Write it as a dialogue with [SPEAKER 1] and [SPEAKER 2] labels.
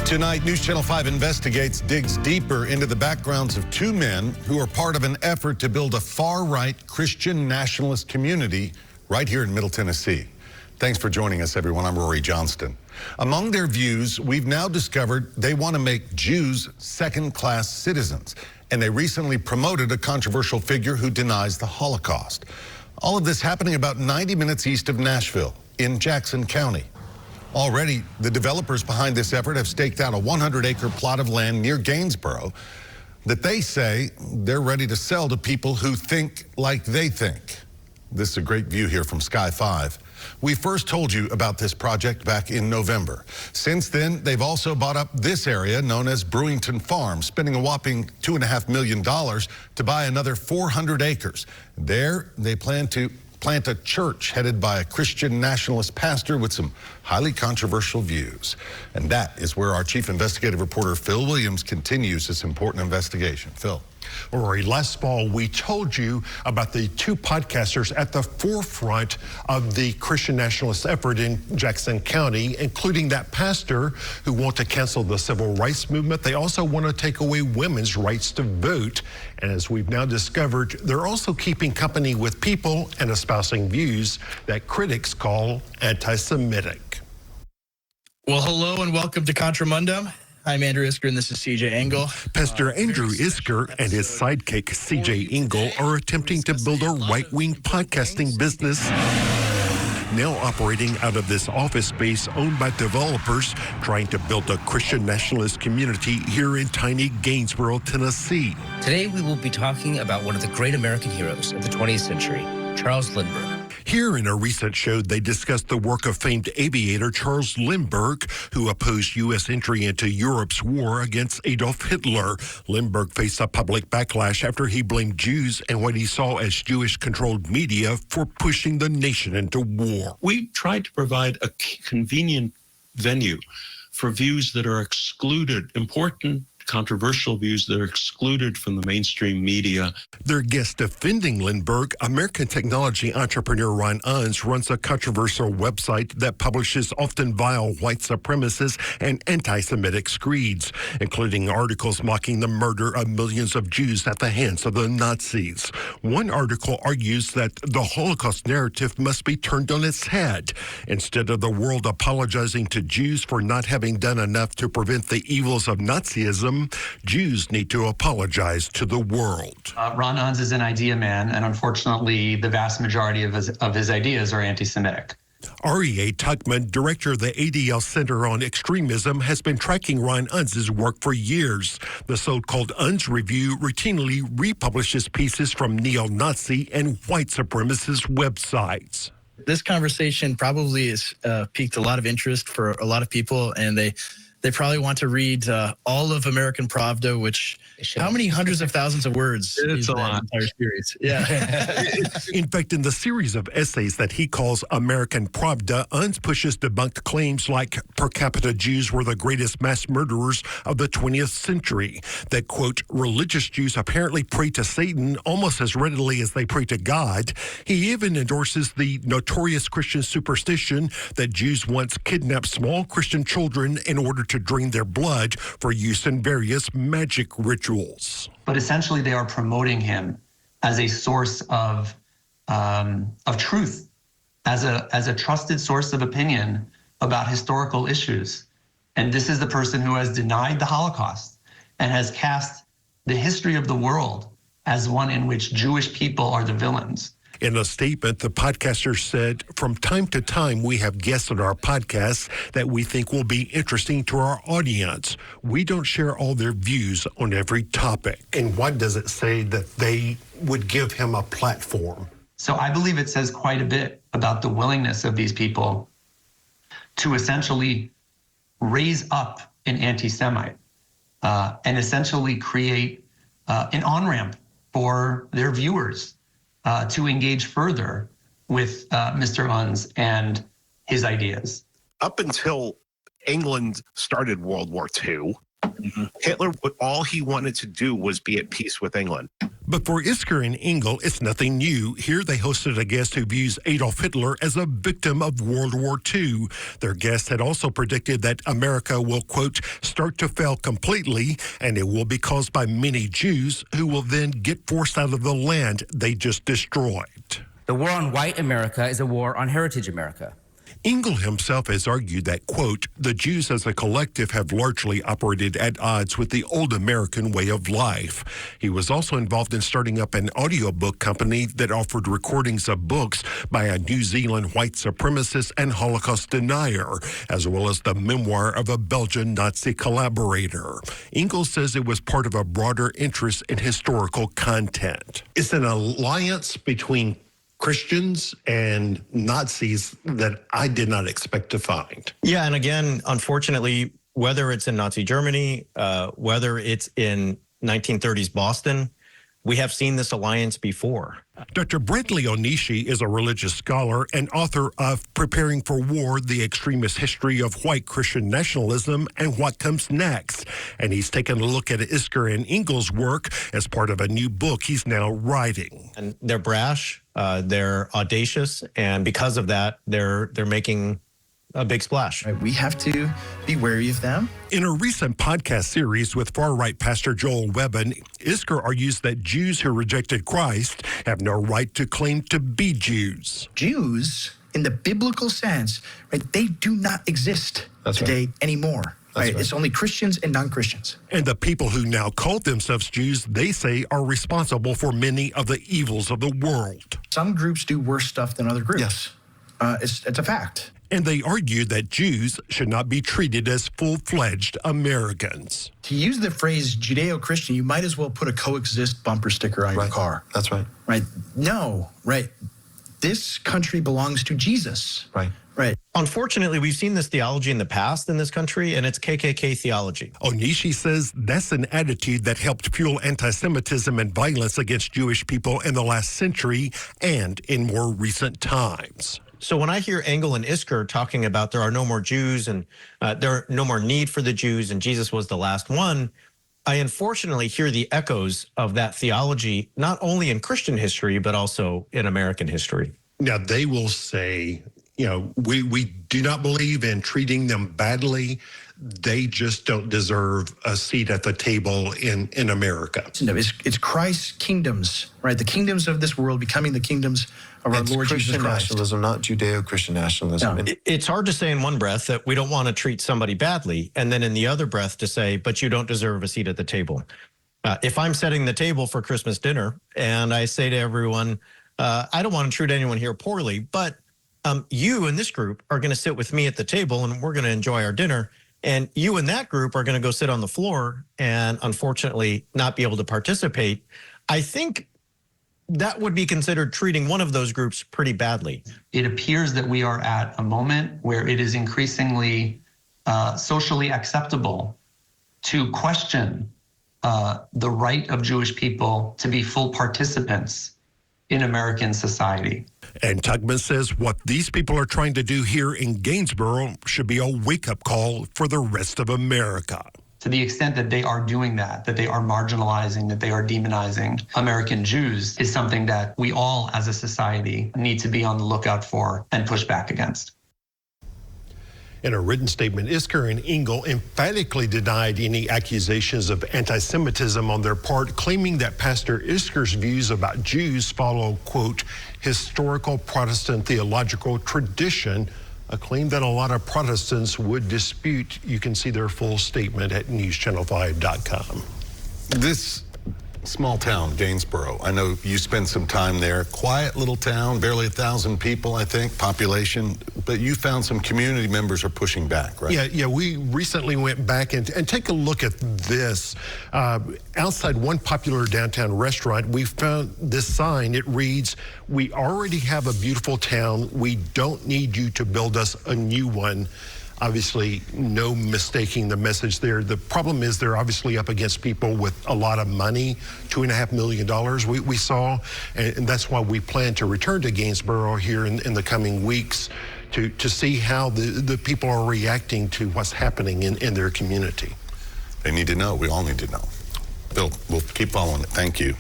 [SPEAKER 1] Tonight, News Channel 5 Investigates digs deeper into the backgrounds of two men who are part of an effort to build a far-right Christian nationalist community right here in Middle Tennessee. Thanks for joining us, everyone. I'm Rory Johnston. Among their views, we've now discovered they want to make Jews second-class citizens, and they recently promoted a controversial figure who denies the Holocaust. All of this happening about 90 minutes east of Nashville in Jackson County. Already, the developers behind this effort have staked out a 100-acre plot of land near Gainesboro that they say they're ready to sell to people who think like they think. This is a great view here from Sky 5. We first told you about this project back in November. Since then, they've also bought up this area known as Brewington Farm, spending a whopping $2.5 million to buy another 400 acres. There, they plan to plant a church headed by a Christian nationalist pastor with some highly controversial views. And that is where our chief investigative reporter Phil Williams continues this important investigation. Phil.
[SPEAKER 2] Rory, last fall we told you about the two podcasters at the forefront of the Christian nationalist effort in Jackson County, including that pastor who wants to cancel the civil rights movement. They also want to take away women's rights to vote. And as we've now discovered, they're also keeping company with people and espousing views that critics call anti-Semitic.
[SPEAKER 3] Well, hello and welcome to Contramundum. I'm Andrew Isker, and this is CJ Engel.
[SPEAKER 2] Pastor Andrew Isker and his sidekick CJ Engel are attempting to build a right-wing podcasting business, now operating out of this office space owned by developers trying to build a Christian nationalist community here in tiny Gainesboro, Tennessee.
[SPEAKER 4] Today we will be talking about one of the great American heroes of the 20th century, Charles Lindbergh.
[SPEAKER 2] Here in a recent show, they discussed the work of famed aviator Charles Lindbergh, who opposed U.S. entry into Europe's war against Adolf Hitler. Lindbergh faced a public backlash after he blamed Jews and what he saw as Jewish-controlled media for pushing the nation into war.
[SPEAKER 5] We tried to provide a convenient venue for views that are excluded, important controversial views that are excluded from the mainstream media.
[SPEAKER 2] Their guest defending Lindbergh, American technology entrepreneur Ron Unz, runs a controversial website that publishes often vile white supremacist and anti-Semitic screeds, including articles mocking the murder of millions of Jews at the hands of the Nazis. One article argues that the Holocaust narrative must be turned on its head. Instead of the world apologizing to Jews for not having done enough to prevent the evils of Nazism, Jews need to apologize to the world.
[SPEAKER 6] Ron Unz is an idea man, and unfortunately, the vast majority of his ideas are anti-Semitic.
[SPEAKER 2] R.E.A. Tuckman, director of the ADL Center on Extremism, has been tracking Ron Unz's work for years. The so-called Unz Review routinely republishes pieces from neo-Nazi and white supremacist websites.
[SPEAKER 3] This conversation probably has piqued a lot of interest for a lot of people, and they probably want to read all of American Pravda, which, how many hundreds of thousands of words?
[SPEAKER 5] It's a lot.
[SPEAKER 3] Entire series. Yeah.
[SPEAKER 2] In fact, in the series of essays that he calls American Pravda, Unz pushes debunked claims like per capita Jews were the greatest mass murderers of the 20th century, that, quote, religious Jews apparently pray to Satan almost as readily as they pray to God. He even endorses the notorious Christian superstition that Jews once kidnapped small Christian children in order to drain their blood for use in various magic rituals.
[SPEAKER 6] But essentially, they are promoting him as a source of truth, as a trusted source of opinion about historical issues. And this is the person who has denied the Holocaust and has cast the history of the world as one in which Jewish people are the villains.
[SPEAKER 2] In a statement, the podcaster said, from time to time, we have guests on our podcasts that we think will be interesting to our audience. We don't share all their views on every topic. And what does it say that they would give him a platform?
[SPEAKER 6] So I believe it says quite a bit about the willingness of these people to essentially raise up an anti-Semite and essentially create an on-ramp for their viewers to engage further with Mr. Unz and his ideas.
[SPEAKER 7] Up until England started World War II, Hitler, all he wanted to do was be at peace with England.
[SPEAKER 2] But for Isker and Engel, it's nothing new. Here they hosted a guest who views Adolf Hitler as a victim of World War II. Their guest had also predicted that America will, quote, start to fail completely, and it will be caused by many Jews who will then get forced out of the land they just destroyed.
[SPEAKER 4] The war on white America is a war on heritage America.
[SPEAKER 2] Engel himself has argued that, quote, the Jews as a collective have largely operated at odds with the old American way of life. He was also involved in starting up an audiobook company that offered recordings of books by a New Zealand white supremacist and Holocaust denier, as well as the memoir of a Belgian Nazi collaborator. Engel says it was part of a broader interest in historical content. It's an alliance between Christians and Nazis that I did not expect to find.
[SPEAKER 8] Yeah, and again, unfortunately, whether it's in Nazi Germany, whether it's in 1930s Boston, we have seen this alliance before.
[SPEAKER 2] Dr. Bradley Onishi is a religious scholar and author of Preparing for War, The Extremist History of White Christian Nationalism and What Comes Next. And he's taken a look at Isker and Engel's work as part of a new book he's now writing.
[SPEAKER 8] And they're brash, they're audacious, and because of that, they're making a big splash.
[SPEAKER 3] Right, we have to be wary of them.
[SPEAKER 2] In a recent podcast series with far-right pastor Joel Webben, Isker argues that Jews who rejected Christ have no right to claim to be Jews.
[SPEAKER 3] Jews, in the biblical sense, right, they do not exist today anymore. Right? It's only Christians and non-Christians.
[SPEAKER 2] And the people who now call themselves Jews, they say, are responsible for many of the evils of the world.
[SPEAKER 3] Some groups do worse stuff than other groups.
[SPEAKER 2] Yes.
[SPEAKER 3] It's a fact.
[SPEAKER 2] And they argue that Jews should not be treated as full-fledged Americans.
[SPEAKER 3] To use the phrase Judeo-Christian, you might as well put a coexist bumper sticker on your car.
[SPEAKER 9] That's right.
[SPEAKER 3] Right? No, right. This country belongs to Jesus.
[SPEAKER 9] Right.
[SPEAKER 3] Right.
[SPEAKER 8] Unfortunately, we've seen this theology in the past in this country, and it's KKK theology.
[SPEAKER 2] Onishi says that's an attitude that helped fuel anti-Semitism and violence against Jewish people in the last century and in more recent times.
[SPEAKER 8] So when I hear Engel and Isker talking about there are no more Jews and there are no more need for the Jews and Jesus was the last one, I unfortunately hear the echoes of that theology, not only in Christian history, but also in American history.
[SPEAKER 2] Now, they will say, you know, we do not believe in treating them badly. They just don't deserve a seat at the table in America.
[SPEAKER 3] No, it's Christ's kingdoms, right? The kingdoms of this world becoming the kingdoms of our Lord Jesus Christ.
[SPEAKER 9] Nationalism, not Judeo-Christian nationalism.
[SPEAKER 3] No.
[SPEAKER 8] It's hard to say in one breath that we don't want to treat somebody badly, and then in the other breath to say, but you don't deserve a seat at the table. If I'm setting the table for Christmas dinner and I say to everyone, I don't want to treat anyone here poorly, but you and this group are going to sit with me at the table and we're going to enjoy our dinner. And you and that group are going to go sit on the floor and unfortunately not be able to participate. I think that would be considered treating one of those groups pretty badly.
[SPEAKER 6] It appears that we are at a moment where it is increasingly socially acceptable to question the right of Jewish people to be full participants in American society.
[SPEAKER 2] And Tugman says what these people are trying to do here in Gainsborough should be a wake-up call for the rest of America.
[SPEAKER 6] To the extent that they are doing that they are marginalizing, that they are demonizing American Jews, is something that we all as a society need to be on the lookout for and push back against.
[SPEAKER 2] In a written statement, Isker and Engel emphatically denied any accusations of anti-Semitism on their part, claiming that Pastor Isker's views about Jews follow, quote, historical Protestant theological tradition, a claim that a lot of Protestants would dispute. You can see their full statement at newschannel5.com.
[SPEAKER 1] This small town, Gainsborough, I know you spent some time there. Quiet little town, barely 1,000 people, I think, population. But you found some community members are pushing back, right?
[SPEAKER 2] Yeah, we recently went back and take a look at this. Outside one popular downtown restaurant, we found this sign. It reads, "We already have a beautiful town. We don't need you to build us a new one." Obviously, no mistaking the message there. The problem is they're obviously up against people with a lot of money, $2.5 million we saw, and that's why we plan to return to Gainsborough here in the coming weeks to see how the people are reacting to what's happening in their community.
[SPEAKER 1] They need to know. We all need to know. Bill, we'll keep following it. Thank you.